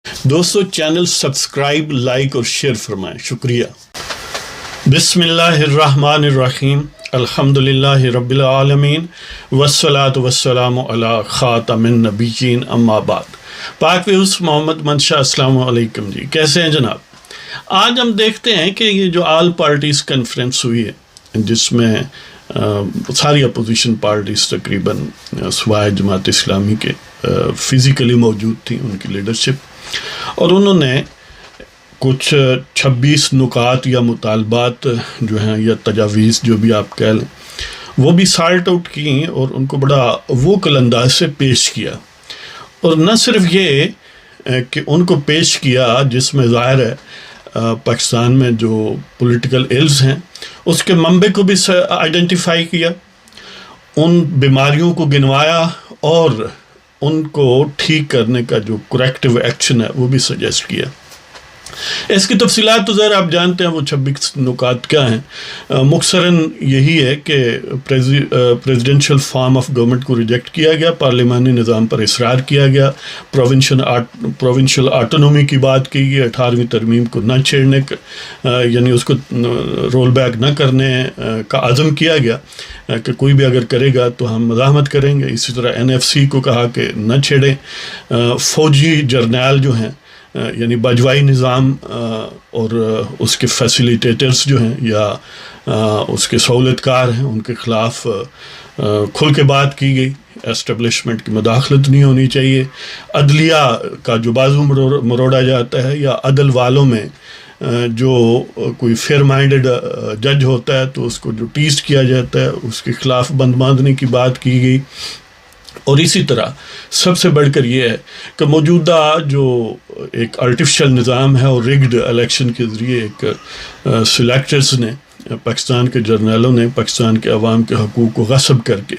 دوستو channel subscribe, like اور share فرمائیں، شکریہ۔ بسم اللہ الرحمن الرحیم، الحمدللہ رب العالمین، والصلاة والسلام علی خاتم النبیین، اما بعد۔ پاک ویوس محمد منشا، السلام علیکم جی، کیسے ہیں جناب؟ آج ہم دیکھتے ہیں کہ یہ جو آل پارٹیز کانفرنس ہوئی ہے، جس میں ساری اپوزیشن پارٹیز تقریباً سوائے جماعت اسلامی کے فزیکلی موجود تھیں، ان کی لیڈرشپ، اور انہوں نے کچھ 26 نکات یا مطالبات جو ہیں یا تجاویز جو بھی آپ کہہ لیں، وہ بھی سارٹ آؤٹ کی اور ان کو بڑا ووکل انداز سے پیش کیا۔ اور نہ صرف یہ کہ ان کو پیش کیا، جس میں ظاہر ہے پاکستان میں جو پولیٹیکل ایلز ہیں اس کے منبع کو بھی آئیڈینٹیفائی کیا، ان بیماریوں کو گنوایا اور ان کو ٹھیک کرنے کا جو کریکٹیو ایکشن ہے وہ بھی سجیسٹ کیا۔ اس کی تفصیلات تو ذرا آپ جانتے ہیں، وہ 26 نکات کیا ہیں۔ مختصراً یہی ہے کہ پریزیڈنشل فارم آف گورنمنٹ کو ریجیکٹ کیا گیا، پارلیمانی نظام پر اصرار کیا گیا، پروونشل آٹونومی کی بات کی گئی، 18ویں ترمیم کو نہ چھیڑنے کا، یعنی اس کو رول بیک نہ کرنے کا عزم کیا گیا کہ کوئی بھی اگر کرے گا تو ہم مزاحمت کریں گے۔ اسی طرح NFC کو کہا کہ نہ چھیڑیں۔ فوجی جرنیل جو ہیں، یعنی باجوائی نظام اور اس کے فیسیلیٹیٹرز جو ہیں یا اس کے سہولت کار ہیں، ان کے خلاف کھل کے بات کی گئی۔ اسٹیبلشمنٹ کی مداخلت نہیں ہونی چاہیے، عدلیہ کا جو بازو مروڑا جاتا ہے، یا عدل والوں میں جو کوئی فیئر مائنڈڈ جج ہوتا ہے تو اس کو جو ٹیسٹ کیا جاتا ہے، اس کے خلاف بند باندھنے کی بات کی گئی۔ اور اسی طرح سب سے بڑھ کر یہ ہے کہ موجودہ جو ایک آرٹیفیشل نظام ہے اور ریگڈ الیکشن کے ذریعے ایک سلیکٹرز نے، پاکستان کے جرنیلوں نے پاکستان کے عوام کے حقوق کو غصب کر کے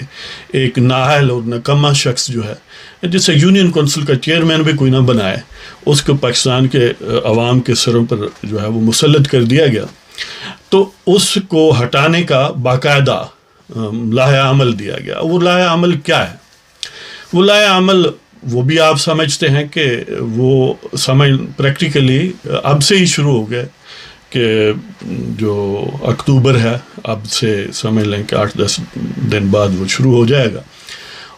ایک نااہل اور نکما شخص جو ہے، جسے یونین کونسل کا چیئرمین بھی کوئی نہ بنائے، اس کو پاکستان کے عوام کے سروں پر جو ہے وہ مسلط کر دیا گیا، تو اس کو ہٹانے کا باقاعدہ لاہ عمل دیا گیا۔ وہ لاہ عمل کیا ہے؟ وہ لاہ عمل وہ بھی آپ سمجھتے ہیں کہ وہ پریکٹیکلی اب سے ہی شروع ہو گئے، کہ جو اکتوبر ہے اب سے سمجھ لیں کہ 8-10 دن بعد وہ شروع ہو جائے گا۔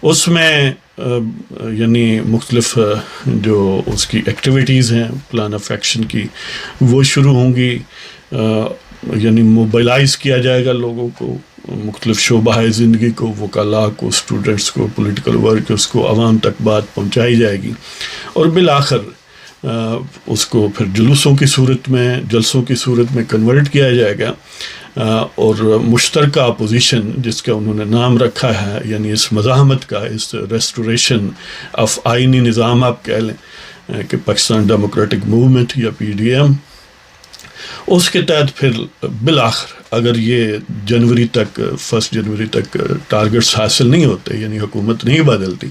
اس میں یعنی مختلف جو اس کی ایکٹیویٹیز ہیں پلان آف ایکشن کی، وہ شروع ہوں گی، یعنی موبیلائز کیا جائے گا لوگوں کو، مختلف شعبہ زندگی کو، وکلاء کو، اسٹوڈنٹس کو، پولیٹیکل ورکرز کو، عوام تک بات پہنچائی جائے گی، اور بالآخر اس کو پھر جلوسوں کی صورت میں، جلسوں کی صورت میں کنورٹ کیا جائے گا، اور مشترکہ اپوزیشن جس کا انہوں نے نام رکھا ہے، یعنی اس مزاحمت کا، اس ریسٹوریشن آف آئینی نظام آپ کہہ لیں کہ پاکستان ڈیموکریٹک موومنٹ یا PDM، اس کے تحت پھر بالآخر اگر یہ 1 جنوری تک ٹارگٹس حاصل نہیں ہوتے، یعنی حکومت نہیں بدلتی،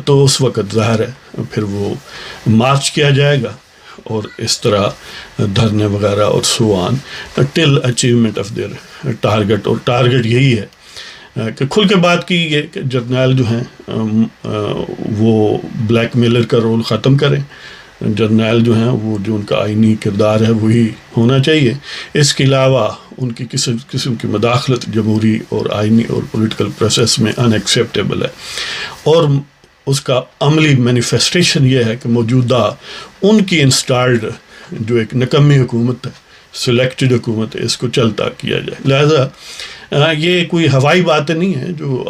تو اس وقت ظاہر ہے پھر وہ مارچ کیا جائے گا، اور اس طرح دھرنے وغیرہ اور سو آن ٹل اچیومنٹ آف دیئر ٹارگٹ۔ اور ٹارگٹ یہی ہے کہ کھل کے بات کی گئی کہ جرنیل جو ہیں وہ بلیک میلر کا رول ختم کریں، جرنیل جو ہیں وہ جو ان کا آئینی کردار ہے وہی ہونا چاہیے، اس کے علاوہ ان کی قسم کی مداخلت جمہوری اور آئینی اور پولیٹیکل پروسیس میں ان ایکسیپٹیبل ہے۔ اور اس کا عملی مینیفیسٹیشن یہ ہے کہ موجودہ ان کی انسٹالڈ جو ایک نکمی حکومت ہے، سلیکٹڈ حکومت ہے، اس کو چلتا کیا جائے۔ لہذا یہ کوئی ہوائی باتیں نہیں ہیں جو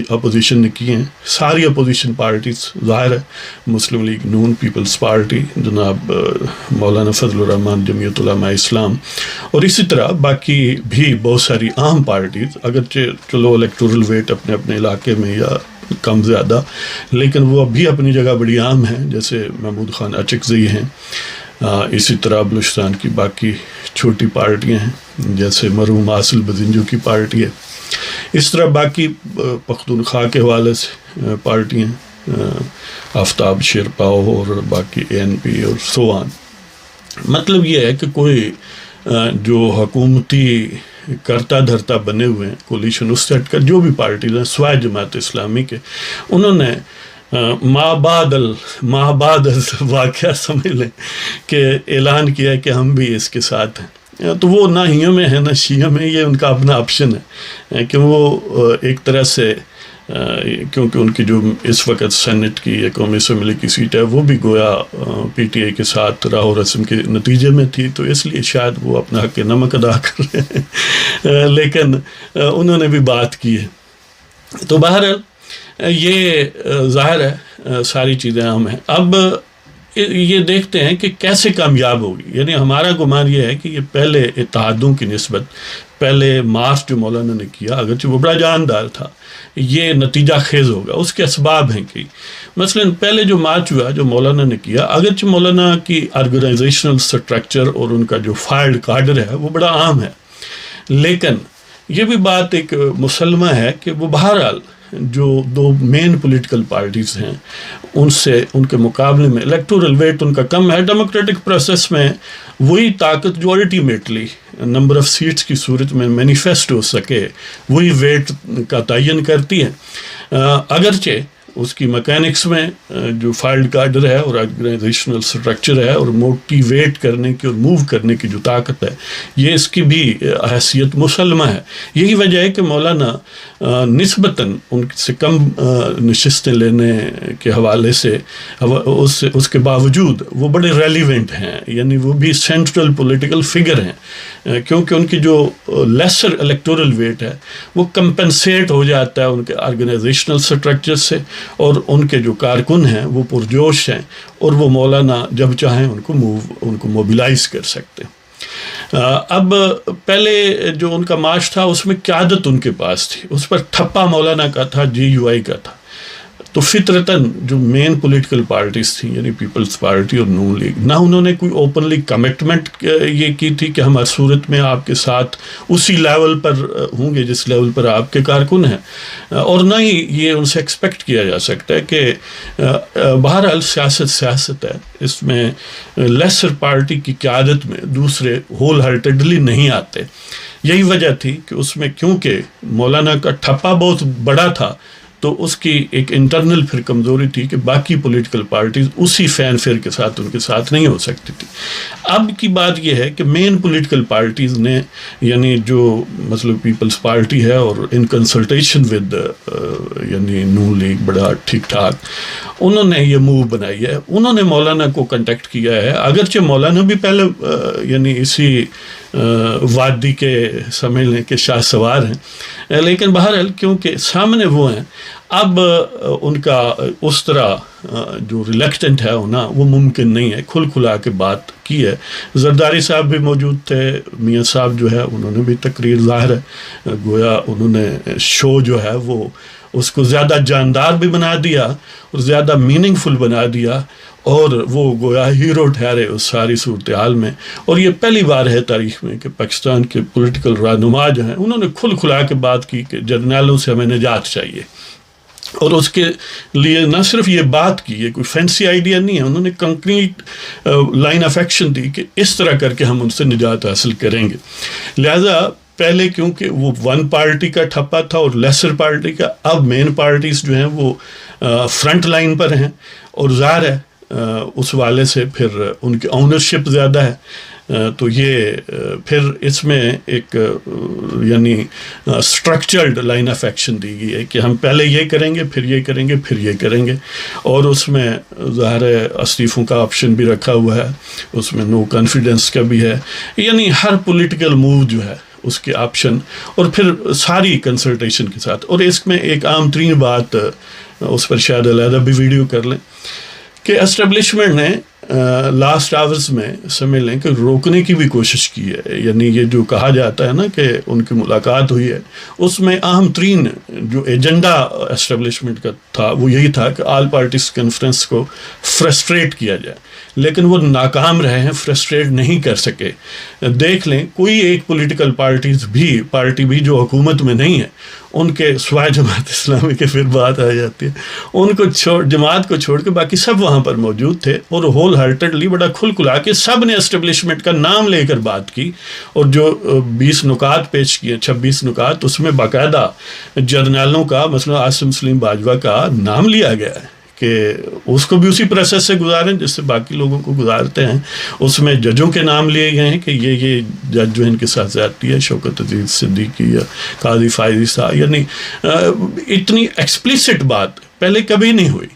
اپوزیشن نے کی ہیں، ساری اپوزیشن پارٹیز، ظاہر ہے مسلم لیگ نون، پیپلز پارٹی، جناب مولانا فضل الرحمان جمعیت علماء اسلام، اور اسی طرح باقی بھی بہت ساری اہم پارٹیز، اگرچہ چلو الیکٹورل ویٹ اپنے اپنے علاقے میں یا کم زیادہ، لیکن وہ اب بھی اپنی جگہ بڑی عام ہیں، جیسے محمود خان اچکزئی ہیں، اسی طرح بلوچستان کی باقی چھوٹی پارٹیاں ہیں، جیسے مرحوم حاصل بزنجو کی پارٹی ہے، اس طرح باقی پختونخوا کے حوالے سے پارٹیاں، آفتاب شیرپاؤ اور باقی ANP اور سو آن۔ مطلب یہ ہے کہ کوئی جو حکومتی کرتا دھرتا بنے ہوئے ہیں کولیشن، اس سے ہٹ کر جو بھی پارٹیز ہیں سوائے جماعت اسلامی کے، انہوں نے ماہ بعد واقعہ سمجھ لیں کہ اعلان کیا کہ ہم بھی اس کے ساتھ ہیں. تو وہ نہ ہیوں میں ہے نہ شیعوں میں، یہ ان کا اپنا آپشن ہے کہ وہ ایک طرح سے کیونکہ ان کی جو اس وقت سینٹ کی یا قومی اسمبلی کی سیٹ ہے وہ بھی گویا پی ٹی آئی کے ساتھ راہ و رسم کے نتیجے میں تھی، تو اس لیے شاید وہ اپنا حق نمک ادا کر رہے ہیں، لیکن انہوں نے بھی بات کی ہے. تو بہرحال یہ ظاہر ہے ساری چیزیں عام ہیں. اب یہ دیکھتے ہیں کہ کیسے کامیاب ہوگی. یعنی ہمارا گمان یہ ہے کہ یہ پہلے اتحادوں کی نسبت پہلے مارچ جو مولانا نے کیا، اگرچہ وہ بڑا جاندار تھا، یہ نتیجہ خیز ہوگا. اس کے اسباب ہیں کہ مثلا پہلے جو مارچ ہوا جو مولانا نے کیا، اگرچہ مولانا کی آرگنائزیشنل سٹرکچر اور ان کا جو فائلڈ کارڈر ہے وہ بڑا عام ہے، لیکن یہ بھی بات ایک مسلمہ ہے کہ وہ بہرحال جو دو مین پولیٹیکل پارٹیز ہیں ان کے مقابلے میں الیکٹورل ویٹ ان کا کم ہے. ڈیموکریٹک پروسیس میں وہی طاقت جو الٹیمیٹلی نمبر آف سیٹس کی صورت میں مینیفیسٹ ہو سکے وہی ویٹ کا تعین کرتی ہے. اگرچہ اس کی میکینکس میں جو فائلڈ کارڈر ہے اور آرگنائزیشنل سٹرکچر ہے اور موٹیویٹ کرنے کی اور موو کرنے کی جو طاقت ہے، یہ اس کی بھی حیثیت مسلمہ ہے. یہی وجہ ہے کہ مولانا نسبتاً ان سے کم نشستیں لینے کے حوالے سے اس کے باوجود وہ بڑے ریلیونٹ ہیں، یعنی وہ بھی سینٹرل پولیٹیکل فگر ہیں، کیونکہ ان کی جو لیسر الیکٹورل ویٹ ہے وہ کمپنسیٹ ہو جاتا ہے ان کے آرگنائزیشنل سٹرکچر سے، اور ان کے جو کارکن ہیں وہ پرجوش ہیں اور وہ مولانا جب چاہیں ان کو موبیلائز کر سکتے ہیں. اب پہلے جو ان کا مارچ تھا اس میں قیادت ان کے پاس تھی، اس پر ٹھپا مولانا کا تھا، GUI کا تھا. تو فطرتاً جو مین پولیٹیکل پارٹیز تھیں یعنی پیپلز پارٹی اور نون لیگ، نہ انہوں نے کوئی اوپنلی کمٹمنٹ یہ کی تھی کہ ہم ہر صورت میں آپ کے ساتھ اسی لیول پر ہوں گے جس لیول پر آپ کے کارکن ہیں، اور نہ ہی یہ ان سے ایکسپیکٹ کیا جا سکتا ہے کہ بہرحال سیاست ہے، اس میں لیسر پارٹی کی قیادت میں دوسرے ہول ہارٹیڈلی نہیں آتے. یہی وجہ تھی کہ اس میں کیونکہ مولانا کا ٹھپا بہت بڑا تھا تو اس کی ایک انٹرنل پھر کمزوری تھی کہ باقی پولیٹیکل پارٹیز اسی فین فیئر کے ساتھ ان کے ساتھ نہیں ہو سکتی تھی. اب کی بات یہ ہے کہ مین پولیٹیکل پارٹیز نے یعنی جو مطلب پیپلز پارٹی ہے اور ان کنسلٹیشن ود یعنی نون لیگ بڑا ٹھیک ٹھاک، انہوں نے یہ موو بنائی ہے. انہوں نے مولانا کو کنٹیکٹ کیا ہے، اگرچہ مولانا بھی پہلے یعنی اسی وادی کے سمجھ لیں کہ شاہ سوار ہیں، لیکن بہرحال کیونکہ سامنے وہ ہیں اب ان کا اس طرح جو ریلیکٹنٹ ہے ہونا وہ ممکن نہیں ہے. کھل کھلا کے بات کی ہے. زرداری صاحب بھی موجود تھے، میاں صاحب جو ہے انہوں نے بھی تقریر، ظاہر ہے گویا انہوں نے شو جو ہے وہ اس کو زیادہ جاندار بھی بنا دیا اور زیادہ میننگ فل بنا دیا، اور وہ گویا ہیرو ٹھہرے اس ساری صورتحال میں. اور یہ پہلی بار ہے تاریخ میں کہ پاکستان کے پولیٹیکل رہنما جو ہیں انہوں نے کھل کھلا کے بات کی کہ جرنیلوں سے ہمیں نجات چاہیے، اور اس کے لیے نہ صرف یہ بات کی، یہ کوئی فینسی آئیڈیا نہیں ہے، انہوں نے کنکریٹ لائن آف ایکشن دی کہ اس طرح کر کے ہم ان سے نجات حاصل کریں گے. لہذا پہلے کیونکہ وہ ون پارٹی کا ٹھپا تھا اور لیسر پارٹی کا، اب مین پارٹیز جو ہیں وہ فرنٹ لائن پر ہیں، اور ظاہر ہے اس والے سے پھر ان کی اونرشپ زیادہ ہے. تو یہ پھر اس میں ایک یعنی سٹرکچرڈ لائن آف ایکشن دی گئی ہے کہ ہم پہلے یہ کریں گے، پھر یہ کریں گے، پھر یہ کریں گے، اور اس میں ظاہر ہے استعفوں کا آپشن بھی رکھا ہوا ہے، اس میں نو کانفیڈنس کا بھی ہے. یعنی ہر پولیٹیکل موو جو ہے اس کے آپشن، اور پھر ساری کنسلٹیشن کے ساتھ. اور اس میں ایک عام ترین بات، اس پر شاید علیحدہ بھی ویڈیو کر لیں، کہ اسٹیبلشمنٹ نے لاسٹ آورز میں سمجھ لیں کہ روکنے کی بھی کوشش کی ہے. یعنی یہ جو کہا جاتا ہے نا کہ ان کی ملاقات ہوئی ہے، اس میں اہم ترین جو ایجنڈا اسٹیبلشمنٹ کا تھا وہ یہی تھا کہ آل پارٹیز کانفرنس کو فرسٹریٹ کیا جائے، لیکن وہ ناکام رہے ہیں، فرسٹریٹ نہیں کر سکے. دیکھ لیں کوئی ایک پولیٹیکل پارٹی بھی جو حکومت میں نہیں ہے، ان کے سوائے جماعت اسلامی کے پھر بات آ جاتی ہے، ان کو جماعت کو چھوڑ کے باقی سب وہاں پر موجود تھے، اور ہول ہارٹیڈلی بڑا کھل کھلا کے سب نے اسٹیبلشمنٹ کا نام لے کر بات کی. اور جو 20 نکات پیش کیے، 26 نکات، اس میں باقاعدہ جرنیلوں کا مثلا عاصم سلیم باجوہ کا نام لیا گیا ہے کہ اس کو بھی اسی پروسیس سے گزاریں جس سے باقی لوگوں کو گزارتے ہیں. اس میں ججوں کے نام لیے گئے ہیں کہ یہ جج جو ان کے ساتھ زیادتی ہے، شوکت عزیز صدیقی یا قاضی فائزی صاحب، یعنی اتنی ایکسپلیسٹ بات پہلے کبھی نہیں ہوئی.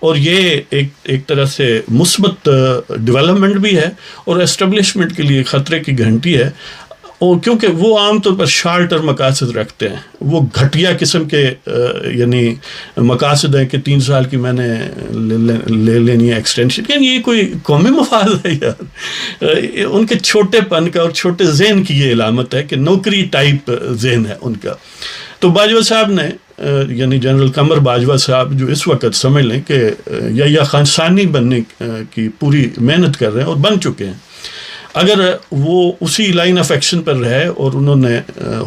اور یہ ایک طرح سے مثبت ڈیولپمنٹ بھی ہے اور اسٹیبلشمنٹ کے لیے خطرے کی گھنٹی ہے. اور کیونکہ وہ عام طور پر شارٹ ٹرم مقاصد رکھتے ہیں، وہ گھٹیا قسم کے یعنی مقاصد ہیں کہ 3 سال کی میں نے لے لینی ہے ایکسٹینشن. یعنی یہ کوئی قومی مفاد ہے یار؟ ان کے چھوٹے پن کا اور چھوٹے ذہن کی یہ علامت ہے کہ نوکری ٹائپ ذہن ہے ان کا. تو باجوہ صاحب نے یعنی جنرل قمر باجوہ صاحب جو اس وقت سمجھ لیں کہ یا خانسانی بننے کی پوری محنت کر رہے ہیں اور بن چکے ہیں، اگر وہ اسی لائن آف ایکشن پر رہے اور انہوں نے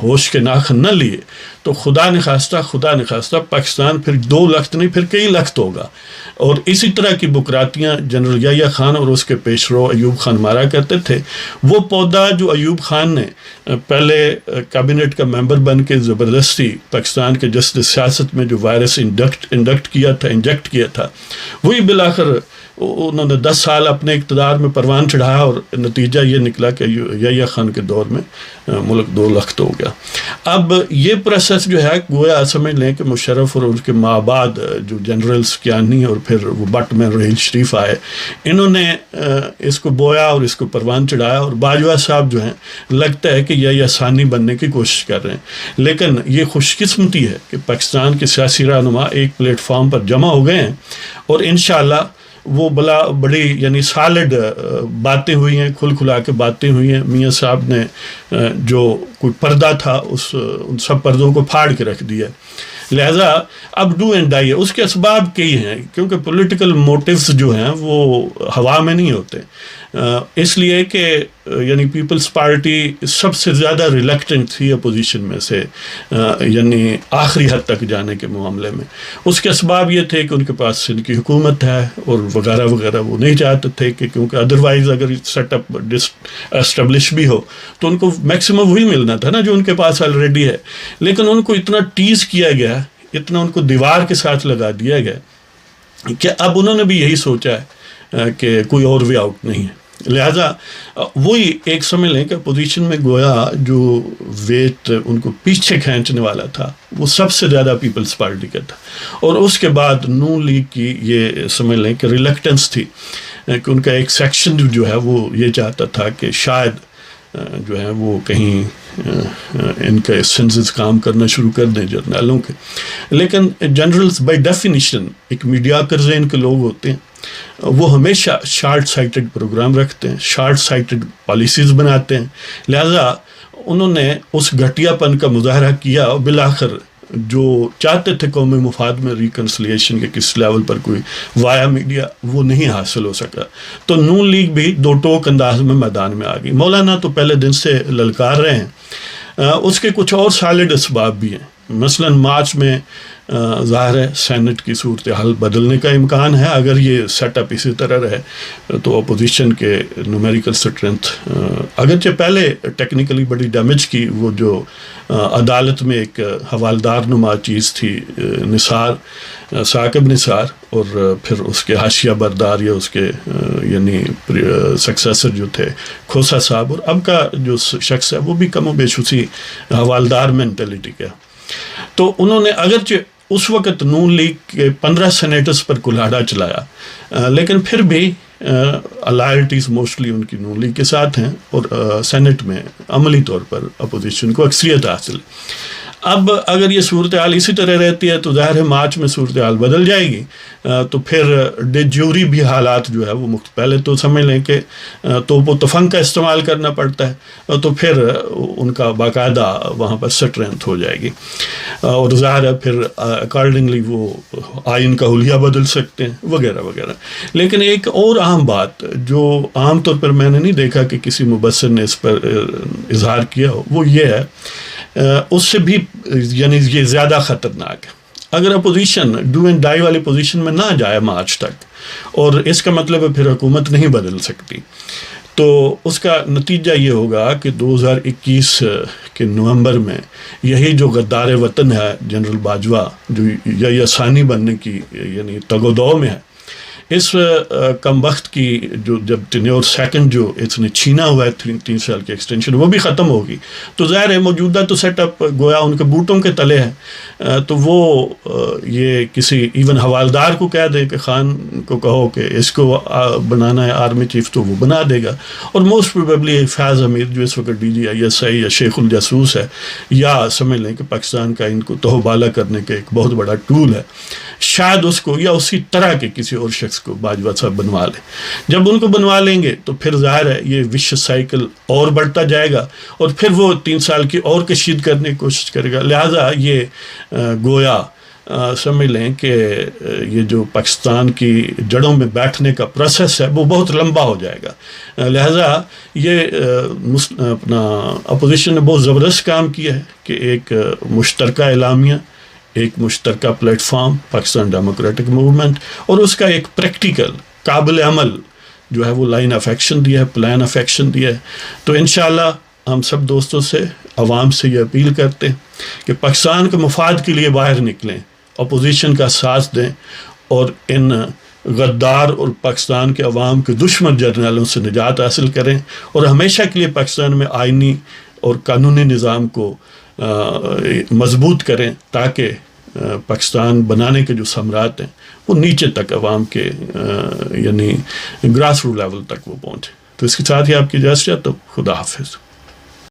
ہوش کے ناخن نہ لیے تو خدا نخواستہ پاکستان پھر 2 لخت نہیں پھر کئی لخت ہوگا. اور اسی طرح کی بکراتیاں جنرل یحییٰ خان اور اس کے پیشرو ایوب خان مارا کرتے تھے. وہ پودا جو ایوب خان نے پہلے کابینٹ کا ممبر بن کے زبردستی پاکستان کے جسد سیاست میں جو وائرس انجیکٹ کیا تھا، وہی بالآخر انہوں نے 10 سال اپنے اقتدار میں پروان چڑھایا اور نتیجہ یہ نکلا کہ یحییٰ خان کے دور میں ملک 2 لخت ہو گیا. اب یہ پروسیس جو ہے گویا سمجھ لیں کہ مشرف اور ان کے مابعد جو جنرلز کیانی اور پھر وہ بٹ میں رحیل شریف آئے، انہوں نے اس کو بویا اور اس کو پروان چڑھایا. اور باجوہ صاحب جو ہیں لگتا ہے کہ یحییٰ ثانی بننے کی کوشش کر رہے ہیں. لیکن یہ خوش قسمتی ہے کہ پاکستان کے سیاسی رہنما ایک پلیٹ فارم پر جمع ہو گئے ہیں اور انشاءاللہ وہ بڑی یعنی سالڈ باتیں ہوئی ہیں، کھلا کے باتیں ہوئی ہیں. میاں صاحب نے جو کوئی پردہ تھا ان سب پردوں کو پھاڑ کے رکھ دیا. لہذا اب ڈو اینڈ ڈائی ہے. اس کے اسباب کئی ہیں کیونکہ پولیٹیکل موٹیوز جو ہیں وہ ہوا میں نہیں ہوتے، اس لیے کہ یعنی پیپلز پارٹی سب سے زیادہ ریلیکٹنٹ تھی اپوزیشن میں سے، یعنی آخری حد تک جانے کے معاملے میں. اس کے اسباب یہ تھے کہ ان کے پاس ان کی حکومت ہے اور وغیرہ وغیرہ. وہ نہیں چاہتے تھے کہ کیونکہ ادروائز اگر سیٹ اپ اسٹیبلش بھی ہو تو ان کو میکسیمم وہی ملنا تھا نا جو ان کے پاس آلریڈی ہے. لیکن ان کو اتنا ٹیز کیا گیا، اتنا ان کو دیوار کے ساتھ لگا دیا گیا کہ اب انہوں نے بھی یہی سوچا ہے کہ کوئی اور وے آؤٹ نہیں ہے. لہذا وہی ایک سمجھ لیں کہ اپوزیشن میں گویا جو ویٹ ان کو پیچھے کھینچنے والا تھا وہ سب سے زیادہ پیپلز پارٹی کا تھا. اور اس کے بعد نون لیگ کی یہ سمجھ لیں کہ ریلیکٹنس تھی کہ ان کا ایک سیکشن جو ہے وہ یہ چاہتا تھا کہ شاید جو ہے وہ کہیں ان کے سینسز کام کرنا شروع کر دیں جرنیلوں کے. لیکن جنرلز بائی ڈیفینیشن ایک میڈیاکر ذہن کے لوگ ہوتے ہیں. وہ ہمیشہ شارٹ سائٹڈ پروگرام رکھتے ہیں، شارٹ سائٹڈ پالیسیز بناتے ہیں. لہذا انہوں نے اس گھٹیا پن کا مظاہرہ کیا اور بالآخر جو چاہتے تھے قومی مفاد میں ریکنسلیشن کے کس لیول پر کوئی وایا میڈیا، وہ نہیں حاصل ہو سکا. تو نون لیگ بھی 2 ٹوک انداز میں میدان میں آ گئی. مولانا تو پہلے دن سے للکار رہے ہیں. اس کے کچھ اور سالڈ اسباب بھی ہیں. مثلا مارچ میں ظاہر ہے سینٹ کی صورتحال بدلنے کا امکان ہے. اگر یہ سیٹ اپ اسی طرح رہے تو اپوزیشن کے نومیریکل سٹرینتھ اگرچہ پہلے ٹیکنیکلی بڑی ڈیمیج کی، وہ جو عدالت میں ایک حوالدار نما چیز تھی ثاقب نثار، اور پھر اس کے حاشیہ بردار یا اس کے یعنی سکسیسر جو تھے کھوسا صاحب، اور اب کا جو شخص ہے وہ بھی کم و بیش اسی حوالدار مینٹلٹی کا. تو انہوں نے اگرچہ اس وقت نون لیگ کے 15 سینیٹرز پر کلاڑا چلایا، لیکن پھر بھی الائلٹیز موسٹلی ان کی نون لیگ کے ساتھ ہیں اور سینٹ میں عملی طور پر اپوزیشن کو اکثریت حاصل. اب اگر یہ صورتحال اسی طرح رہتی ہے تو ظاہر ہے مارچ میں صورتحال بدل جائے گی. تو پھر جمہوری بھی حالات جو ہے وہ پہلے تو سمجھ لیں کہ توپ و تفنگ کا استعمال کرنا پڑتا ہے، تو پھر ان کا باقاعدہ وہاں پر سٹرینتھ ہو جائے گی اور ظاہر ہے پھر اکارڈنگلی وہ آئین کا حلیہ بدل سکتے ہیں وغیرہ وغیرہ. لیکن ایک اور اہم بات جو عام طور پر میں نے نہیں دیکھا کہ کسی مبصر نے اس پر اظہار کیا ہو، وہ یہ ہے اس سے بھی یعنی یہ زیادہ خطرناک ہے. اگر اپوزیشن ڈو اینڈ ڈائی والی پوزیشن میں نہ جائے مارچ تک، اور اس کا مطلب ہے پھر حکومت نہیں بدل سکتی، تو اس کا نتیجہ یہ ہوگا کہ 2021 کہ نومبر میں یہی جو غدار وطن ہے جنرل باجوہ، جو یا ثانی بننے کی یعنی تگ و دو میں ہے، اس کم وقت کی جو جب ٹینیور سیکنڈ جو اس نے چھینا ہوا ہے 3 سال کی ایکسٹینشن، وہ بھی ختم ہوگی، تو ظاہر ہے موجودہ تو سیٹ اپ گویا ان کے بوٹوں کے تلے ہے، تو وہ یہ کسی ایون حوالدار کو کہہ دیں کہ خان کو کہو کہ اس کو بنانا ہے آرمی چیف، تو وہ بنا دے گا، اور موسٹ پروبیبلی فیاض حمید جو اس وقت DGISI یا شیخ الجاسوس ہے، یا سمجھ لیں کہ پاکستان کا ان کو تہو بالا کرنے کا ایک بہت بڑا ٹول ہے، شاید اس کو یا اسی طرح کے کسی اور شخص کو باجوہ صاحب بنوا لیں۔ جب ان کو بنوا لیں گے تو پھر ظاہر ہے یہ وش سائیکل اور بڑھتا جائے گا، اور پھر وہ 3 سال کی اور کشید کرنے کی کوشش کرے گا۔ لہٰذا یہ گویا سمجھ لیں کہ یہ جو پاکستان کی جڑوں میں بیٹھنے کا پروسیس ہے وہ بہت لمبا ہو جائے گا۔ لہٰذا یہ اپنا اپوزیشن نے بہت زبردست کام کیا ہے کہ ایک مشترکہ اعلامیہ، ایک مشترکہ plate form Pakistan democratic movement, اور اس کا ایک پریکٹیکل قابل عمل جو ہے وہ لائن آف ایکشن دیا ہے، پلان آف ایکشن دیا ہے۔ تو انشاءاللہ ہم سب دوستوں سے، عوام سے یہ اپیل کرتے ہیں کہ پاکستان کے مفاد کے لیے باہر نکلیں، اپوزیشن کا ساتھ دیں، اور ان غدار اور پاکستان کے عوام کے دشمن جرنیلوں سے نجات حاصل کریں، اور ہمیشہ کے لیے پاکستان میں آئینی اور قانونی نظام کو مضبوط کریں، تاکہ پاکستان بنانے کے جو ثمرات ہیں وہ نیچے تک عوام کے یعنی گراس روٹ لیول تک وہ پہنچے۔ تو اس کے ساتھ ہی آپ کی اجازت، تو خدا حافظ۔